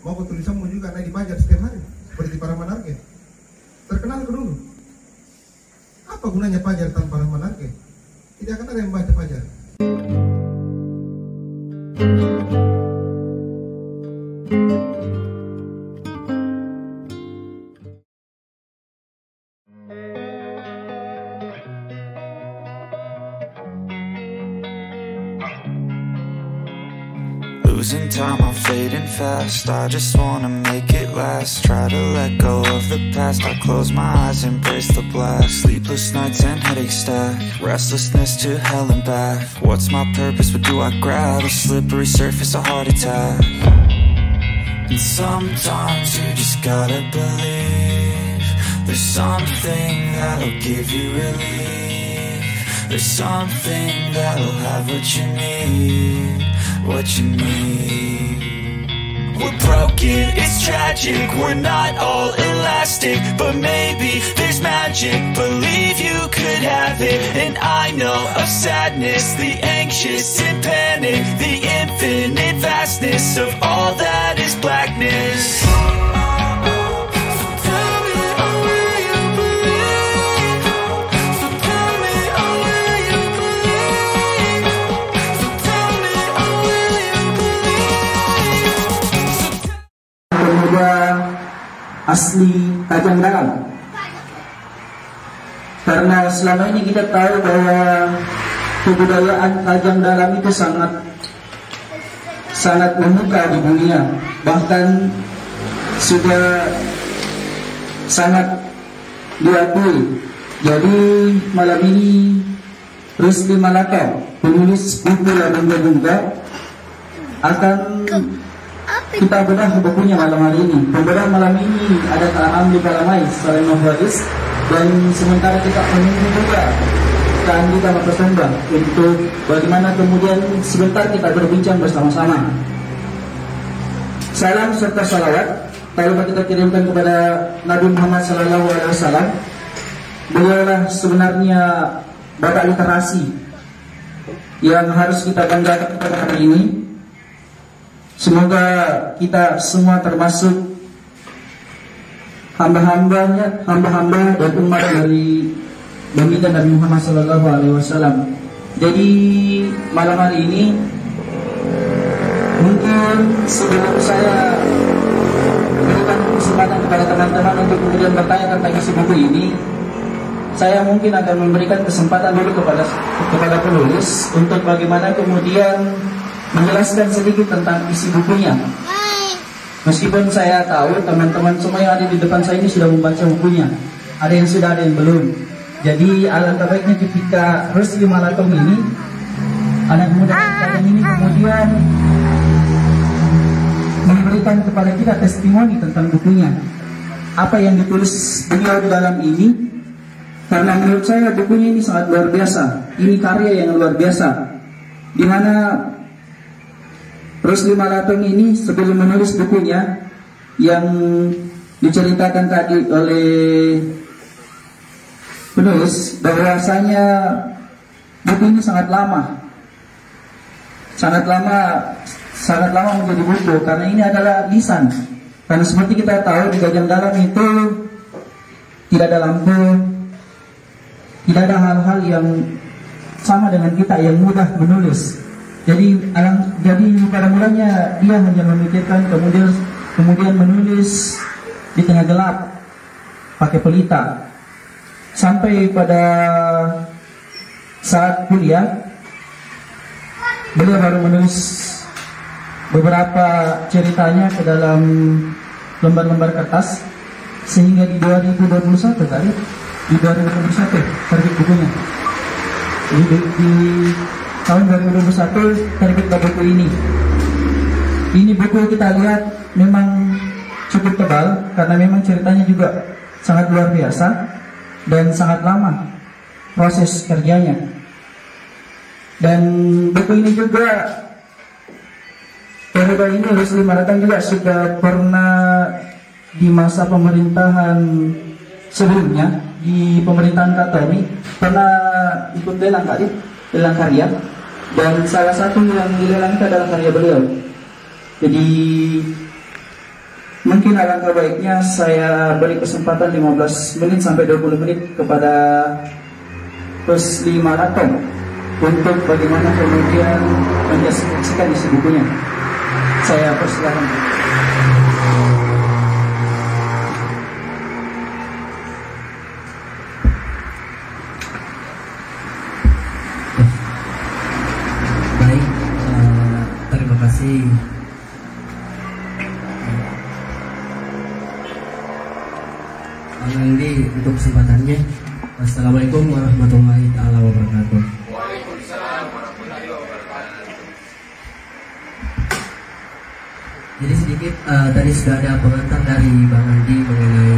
Mau tulisanmu juga naik di Pajar setiap hari seperti para Manarke. Terkenal ke dulu. Apa gunanya Pajar tanpa Manarke? Tidak akan ada yang baca Pajar. Losing time, I'm fading fast. I just wanna make it last. Try to let go of the past. I close my eyes, embrace the blast. Sleepless nights and headaches stack. Restlessness to hell and back. What's my purpose? What do I grab? A slippery surface, a heart attack. And sometimes you just gotta believe there's something that'll give you relief. There's something that'll have what you need. What you need. We're broken, it's tragic. We're not all elastic, but maybe there's magic. Believe you could have it. And I know of sadness, the anxious and panic, the infinite vastness of all that is blackness. Asli Tajang Dalam, karena selama ini kita tahu bahwa kebudayaan Tajang Dalam itu sangat membuka di dunia, bahkan sudah sangat diakui. Jadi malam ini Rusli Malaka, penulis buku Labunda Bunga, akan kita bedah bukunya malam hari ini. Pembedah malam ini ada Kak Amli Kalamai, Salim Mahwadis, dan sementara kita menunggu juga Kak Andika Mapasamba untuk bagaimana kemudian sebentar kita berbincang bersama-sama. Salam serta salawat kalau kita kirimkan kepada Nabi Muhammad SAW. Beliaulah sebenarnya bapak literasi yang harus kita banggakan pada hari ini. Semoga kita semua termasuk hamba-hamba dan umat dari baginda Nabi Muhammad SAW. Jadi malam hari ini mungkin sebelum saya berikan kesempatan kepada teman-teman untuk kemudian bertanya tentang isi buku ini, saya mungkin akan memberikan kesempatan dulu kepada penulis untuk bagaimana kemudian menjelaskan sedikit tentang isi bukunya. Meskipun saya tahu teman-teman semua yang ada di depan saya ini sudah membaca bukunya, ada yang sudah, ada yang belum. Jadi alangkah baiknya ketika Rusli Malaka ini, anak muda ini kemudian memberikan kepada kita testimoni tentang bukunya, apa yang ditulis beliau di dalam ini. Karena menurut saya bukunya ini sangat luar biasa. Ini karya yang luar biasa, di mana Rusli Malaka ini sebelum menulis bukunya yang diceritakan tadi oleh penulis, bahwasanya buku ini sangat lama menjadi buku, karena ini adalah lisan. Karena seperti kita tahu di Tajang Dalam itu tidak ada lampu, tidak ada hal-hal yang sama dengan kita yang mudah menulis. Jadi pada mulanya dia hanya memikirkan kemudian menulis di tengah gelap pakai pelita. Sampai pada saat kuliah beliau baru menulis beberapa ceritanya ke dalam lembar-lembar kertas, sehingga di 2021 tadi, di 2021 terbit bukunya. Di tahun 2021 terbit buku ini. Ini buku kita lihat memang cukup tebal, karena memang ceritanya juga sangat luar biasa dan sangat lama proses kerjanya. Dan buku ini juga, periode ini Rusli Malaka juga sudah pernah di masa pemerintahan sebelumnya, di pemerintahan Katami, pernah ikut lelang karya, dan salah satu yang dilelang itu adalah karya beliau. Jadi mungkin alangkah baiknya saya beri kesempatan 15 menit sampai 20 menit kepada Rusli Maraton untuk bagaimana kemudian menjelaskan isi bukunya. Saya persilakan. Baik, terima kasih. Bang Andi untuk kesempatannya. Assalamualaikum warahmatullahi taala wabarakatuh. Waalaikumsalam warahmatullahi wabarakatuh. Jadi sedikit tadi sudah ada pengantar dari Bang Andi mengenai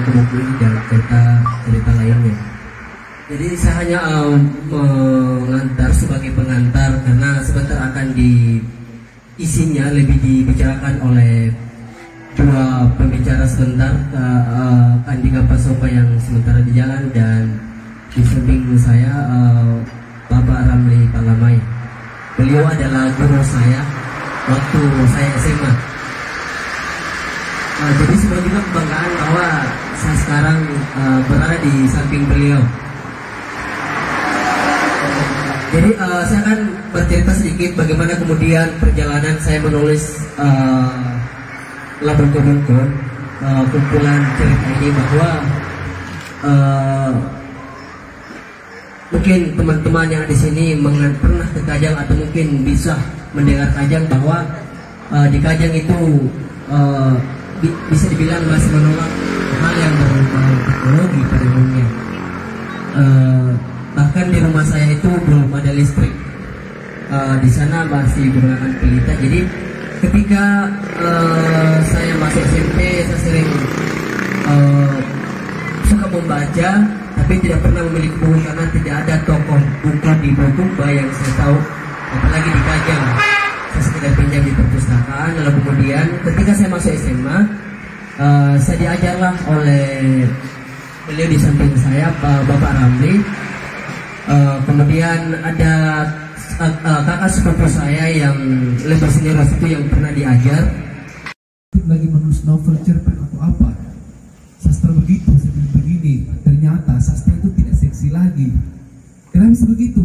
buku ini dan cerita lainnya. Jadi saya hanya mengantar sebagai pengantar karena sebentar akan isinya lebih dibicarakan oleh dua pembicara sebentar, Andika Pasopa yang sementara di jalan dan di samping saya Bapak Ramli Palamai. Beliau adalah guru saya waktu saya SMA. Jadi sebuah juga kebanggaan bahwa saya sekarang berada di samping beliau. Jadi saya akan bercerita sedikit bagaimana kemudian perjalanan saya menulis lagu-lagu kumpulan cerita ini, bahwa mungkin teman-teman yang di sini pernah ke Kajang atau mungkin bisa mendengar Kajang, bahwa di Kajang itu bisa dibilang masih menolak hal yang berbau teknologi pada umumnya. Bahkan di rumah saya itu belum ada listrik. Di sana masih menggunakan pelita. Jadi ketika saya masuk SMP, saya sering suka membaca, tapi tidak pernah memiliki buku karena tidak ada toko buku di Bogumba yang saya tahu, apalagi di Kajang. Saya sekedar pinjam di perpustakaan. Lalu kemudian ketika saya masuk SMA, saya diajarlah oleh beliau di samping saya, Bapak Ramli. Kemudian ada kakak sepupu saya yang lebih senior itu yang pernah diajar. Lagi menulis novel, cerpen atau apa, sastra begitu, seperti begini. Ternyata sastra itu tidak seksi lagi. Kenapa bisa begitu?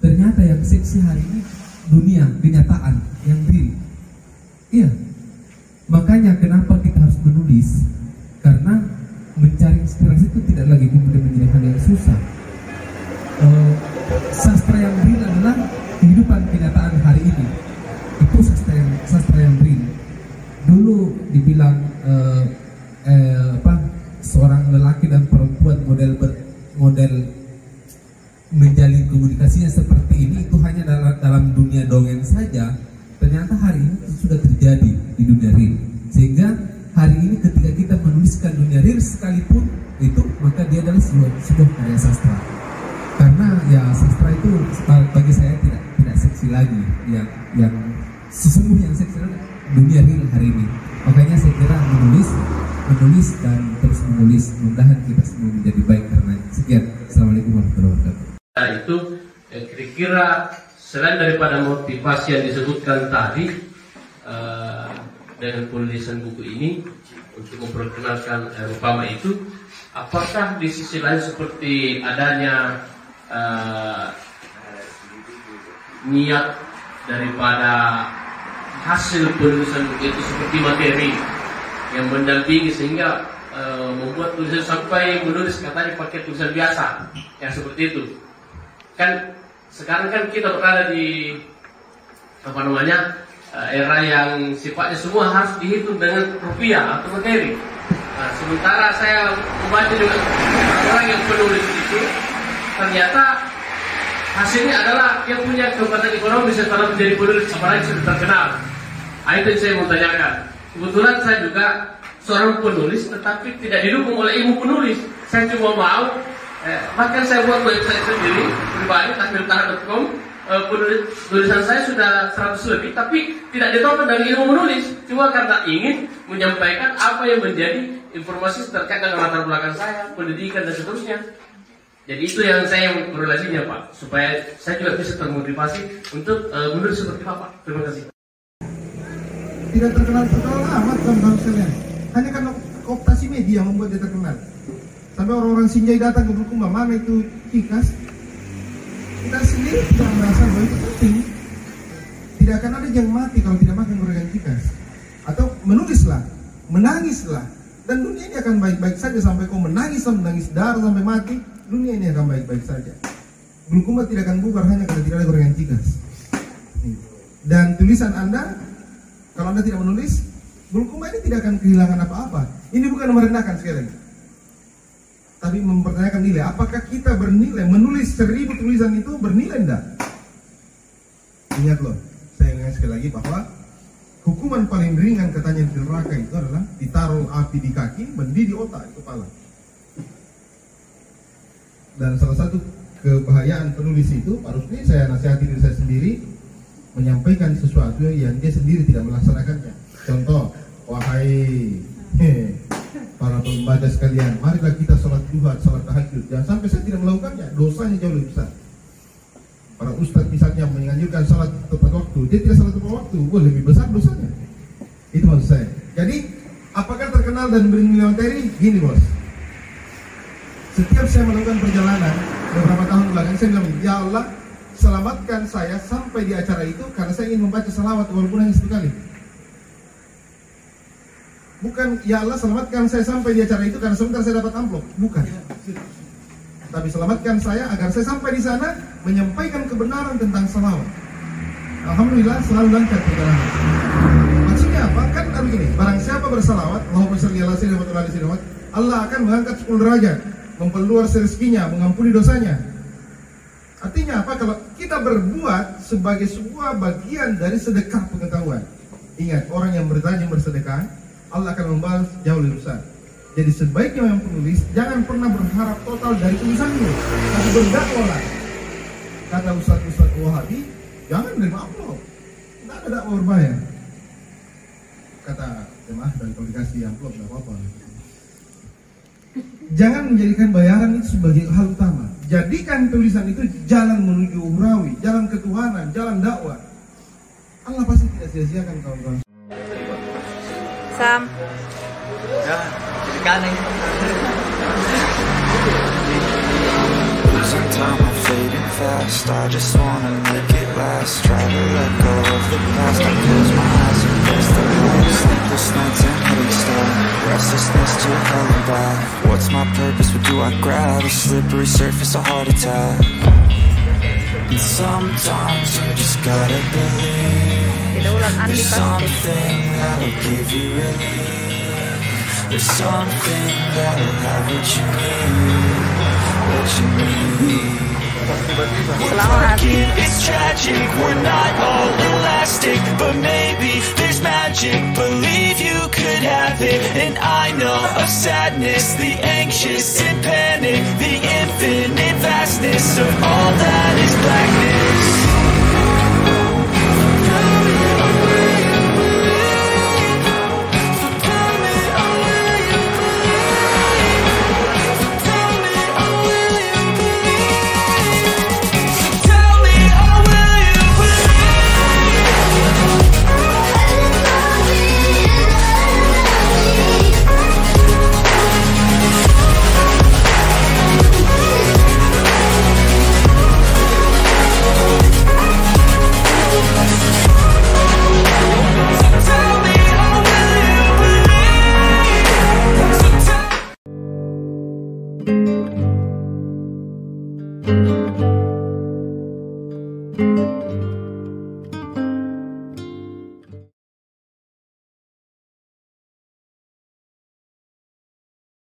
Ternyata yang seksi hari ini dunia, kenyataan, yang real. Iya. Makanya kenapa kita harus menulis? Karena mencari inspirasi itu tidak lagi kemudian menjadi hal yang susah. Sastra yang real adalah kehidupan kenyataan hari ini. Itu sastra yang real. Dulu dibilang seorang lelaki dan perempuan model menjalin komunikasinya seperti ini itu hanya dalam dunia dongeng saja. Ternyata hari ini itu sudah terjadi di dunia real. Sehingga hari ini ketika kita menuliskan dunia real sekalipun itu, maka dia adalah sebuah karya sastra. Karena ya sastra itu bagi saya tidak seksi lagi. Yang sesungguhnya yang seksi adalah dunia real hari ini. Makanya saya kira menulis dan terus menulis, mudah-mudahan kita semua menjadi baik karena sekian. Assalamualaikum warahmatullahi wabarakatuh. Itu kira-kira selain daripada motivasi yang disebutkan tadi dengan penulisan buku ini untuk memperkenalkan Rupama itu, apakah di sisi lain seperti adanya niat daripada hasil penulisan buku itu seperti materi yang mendampingi sehingga membuat tulisan sampai menulis katanya pakai tulisan biasa yang seperti itu. Kan sekarang kan kita berada di era yang sifatnya semua harus dihitung dengan rupiah atau materi. Nah, sementara saya membaca juga orang yang penulis itu ternyata hasilnya adalah dia punya kekuatan ekonomi setelah menjadi penulis, apalagi sudah terkenal. Nah, itu yang saya mau tanyakan. Kebetulan saya juga seorang penulis, tetapi tidak didukung oleh ilmu penulis. Saya cuma mau, bahkan saya buat website sendiri pribadi, tasmirtara.com. Tulisan saya sudah 100 lebih, tapi tidak ditopang dari ilmu menulis. Cuma karena ingin menyampaikan apa yang menjadi informasi terkait dengan latar belakang saya, pendidikan dan seterusnya. Jadi itu yang saya korelasinya Pak, supaya saya juga bisa termotivasi untuk menulis seperti Bapak. Terima kasih. Tidak terkenal amat kawan-kawan sekalian. Hanya karena kooptasi media membuat dia terkenal. Sampai orang-orang Sinjai datang ke Bulukumba, mana itu Cikas? Kita sendiri tidak merasa bahwa itu penting. Tidak akan ada yang mati kalau tidak makan gorengan Cikas. Atau menulislah, menangislah, dan dunia ini akan baik-baik saja. Sampai kau menangis darah sampai mati, dunia ini akan baik-baik saja. Bulukumba tidak akan bubar hanya karena tidak ada gorengan Cikas. Dan tulisan Anda, kalau Anda tidak menulis, Bulukumba ini tidak akan kehilangan apa-apa. Ini bukan merendahkan sekali lagi, tapi mempertanyakan nilai. Apakah kita bernilai? Menulis 1000 tulisan itu bernilai enggak? Ingat loh, saya ingat sekali lagi bahwa hukuman paling ringan katanya di neraka itu adalah ditaruh api di kaki, mendidih otak di kepala. Dan salah satu kebahayaan penulis itu, harusnya saya nasihati diri saya sendiri, menyampaikan sesuatu yang dia sendiri tidak melaksanakannya. Contoh, wahai para pembaca sekalian, marilah kita sholat duha, sholat tahajud. Jangan sampai saya tidak melakukannya, dosanya jauh lebih besar. Para ustadz misalnya menganjurkan sholat tepat waktu, dia tidak sholat tepat waktu, lebih besar dosanya. Itu maksud saya. Jadi, apakah terkenal dan bernilai materi? Gini bos, setiap saya melakukan perjalanan beberapa tahun belakangan, saya bilang, ya Allah, selamatkan saya sampai di acara itu karena saya ingin membaca salawat walaupun hanya 1 kali. Bukan, ya Allah selamatkan saya sampai di acara itu karena sebentar saya dapat amplop. Bukan. Tapi selamatkan saya agar saya sampai di sana menyampaikan kebenaran tentang salawat. Alhamdulillah selalu lancar perjalanan. Maksudnya apa? Kan begini, barang siapa bersalawat, Allahumma shalli ala sayyidina Muhammad, Allah akan mengangkat 10 derajat, memperluas rezekinya, mengampuni dosanya. Artinya apa? Kalau kita berbuat sebagai sebuah bagian dari sedekah pengetahuan. Ingat, orang yang bertajam bersedekah, Allah akan membalas jauh lebih besar. Jadi sebaiknya yang penulis jangan pernah berharap total dari tulisanmu, tapi berdakwahlah. Kata Ustaz Wahabi, jangan menerima amplop, tidak ada dakwah berbayar. Kata jemaah, dari kalau dikasih amplop tidak apa-apa. Jangan menjadikan bayaran itu sebagai hal utama. Jadikan tulisan itu jalan menuju uhrawi, jalan ketuhanan, jalan dakwah. Allah pasti tidak sia-siakan kawan-kawan. Sam. Losing time, I'm fading fast. I just wanna make it last. Try to let go of the past. I close my eyes and face the light. Sleepless nights and headache start. Restlessness to hell and back. What's my purpose? What do I grab? A slippery surface, a heart attack. And sometimes you just gotta believe. There's something that'll give you relief. There's something that'll have what you need. It's tragic, we're not all elastic, but maybe there's magic. Believe you could have it, and I know of sadness, the anxious and panic, the infinite vastness of all that is blackness. Thank you.